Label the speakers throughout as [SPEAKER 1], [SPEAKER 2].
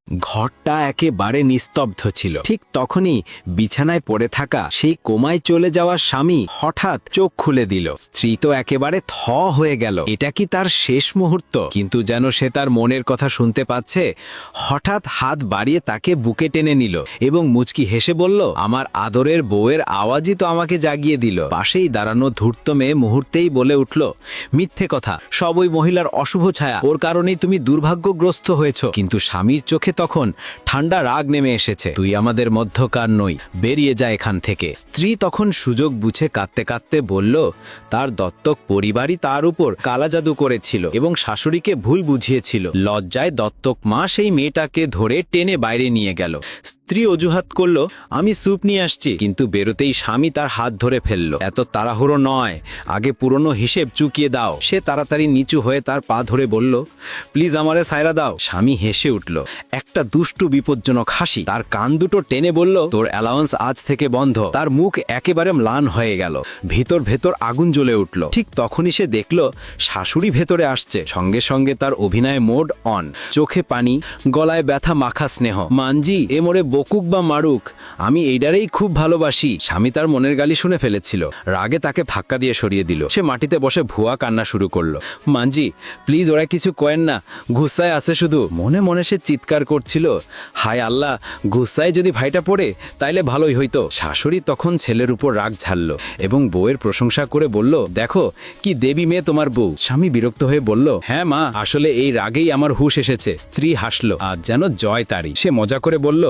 [SPEAKER 1] ঘরটা একেবারে নিস্তব্ধ ছিল। ঠিক তখনই বিছানায় পড়ে থাকা সেই কোমায় চলে যাওয়া স্বামী হঠাৎ চোখ খুলে দিল। স্ত্রী তো একেবারে থ হয়ে গেল। এটা কি তার শেষ মুহূর্ত? কিন্তু যেন সে তার মনের কথা শুনতে পাচ্ছে, হঠাৎ হাত বাড়িয়ে তাকে বুকে টেনে নিল এবং মুচকি হেসে বলল, আমার আদরের বউয়ের আওয়াজই তো আমাকে জাগিয়ে দিল। পাশেই দাঁড়ানো ধূর্ত মেয়ে মুহূর্তেই বলে উঠল, মিথ্যে কথা, সব ওই মহিলার অশুভ ছায়া, ওর কারণেই তুমি দুর্ভাগ্যগ্রস্ত হয়েছ। কিন্তু স্বামীর চোখে তখন ঠান্ডা রাগ নেমে এসেছে। তুই আমাদের মধ্যকার নই, বেরিয়ে যা এখান থেকে। স্ত্রী তখন সুযোগ বুঝে কাঁদতে কাঁদতে বলল, তার দত্তক পরিবারই তার উপর কালা জাদু করেছিল এবং শাশুড়িকে ভুল বুঝিয়েছিল। লজ্জায় দত্তক মা সেই মেয়েটাকে ধরে টেনে বাইরে নিয়ে গেল। স্ত্রী অজুহাত করল, আমি স্যুপ নিয়ে আসছি, কিন্তু বেরোতেই স্বামী তার হাত ধরে ফেলল। এত তাড়াহুড়ো নয়, আগে পুরনো হিসেব চুকিয়ে দাও। সে তাড়াতাড়ি নিচু হয়ে তার পা ধরে বলল, প্লিজ আমারে সায়রা দাও। স্বামী হেসে উঠল, একটা দুষ্টু বিপজ্জনক হাসি। তার কান দুটো টেনে বলল, তোর অ্যালাউন্স আজ থেকে বন্ধ। তার মুখ একেবারে ম্লান হয়ে গেল, ভিতর ভেতর আগুন জ্বলে উঠল। ঠিক তখনই সে দেখল শাশুড়ি ভেতরে আসছে। সঙ্গে সঙ্গে তার অভিনয় মোড অন, চোখে পানি, গলায় ব্যথা মাখা স্নেহ। মানজি, এ মোরে বকুক বা মারুক, আমি এইডারেই খুব ভালোবাসি। স্বামী তার মনের গালি শুনে ফেলেছিল, রাগে তাকে ধাক্কা দিয়ে সরিয়ে দিল। সে মাটিতে বসে ভুয়া কান্না শুরু করলো। মানজি প্লিজ, ওরা কিছু কয়েন না, গুসায় আছে শুধু। মনে মনে সে চিৎকার করছিল, হায় আল্লাহ, গুসায় যদি ভাইটা পড়ে তাইলে ভালোই হইতো। শাশুড়ি তখন ছেলের উপর রাগ ঝাড়ল এবং বউয়ের প্রশংসা করে বলল, দেখো কি দেবী মেয়ে তোমার বউ। স্বামী বিরক্ত হয়ে বলল, হ্যাঁ মা, আসলে এই রাগেই আমার হুঁশ এসেছে। স্ত্রী হাসল, আজ যেন জয় তারি। সে মজা করে বলল,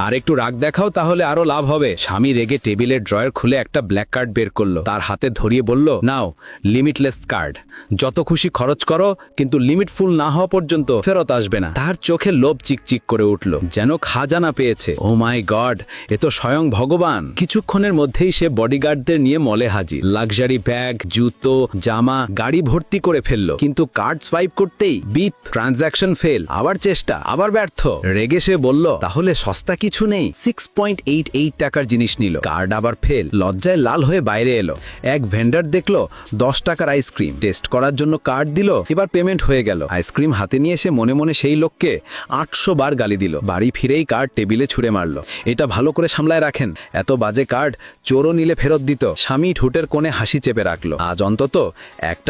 [SPEAKER 1] আর একটু রাগ দেখাও, তাহলে আরো লাভ হবে। স্বামী রেগে টেবিলের ড্রয়ার খুলে একটা ব্ল্যাক কার্ড বের করলো, তার হাতে ধরিয়ে বলল, নাও, লিমিটলেস কার্ড, যত খুশি খরচ করো, কিন্তু লিমিট ফুল না হওয়া পর্যন্ত ফেরত আসবে না। তার চোখে লোভ চিকচিক করে উঠল, যেন খাজানা পেয়েছে। ও মাই গড, এ তো স্বয়ং ভগবান। কিছুক্ষণের মধ্যেই সে বডিগার্ডদের নিয়ে মলে হাজির। লাক্সারি ব্যাগ, জুতো, জামা, গাড়ি ভর্তি করে ফেললো। কিন্তু কার্ড সোয়াইপ করতেই বিপ, ট্রানজাকশন ফেল। আবার চেষ্টা, আবার ব্যর্থ। রেগে সে বলল, তাহলে সস্তা কিছু নেই? 6.88 টাকার জিনিস নিল, কার্ড আবার ফেল। লজ্জায় লাল হয়ে বাইরে এলো। এক ভেন্ডার দেখলো 10 টাকার আইসক্রিম, টেস্ট করার জন্য কার্ড দিল। এবার পেমেন্ট হয়ে গেল। আইসক্রিম হাতে নিয়ে সে মনে মনে সেই লোককে 800 বার গালি দিল। বাড়ি ফিরেই কার্ড টেবিলে ছুঁড়ে মারল, এটা ভালো করে সামলায় রাখেন, এত বাজে কার্ড চোরও নিলে ফেরত দিত। স্বামী ঠোঁটের কোণে হাসি চেপে রাখলো, আজ অন্তত একটা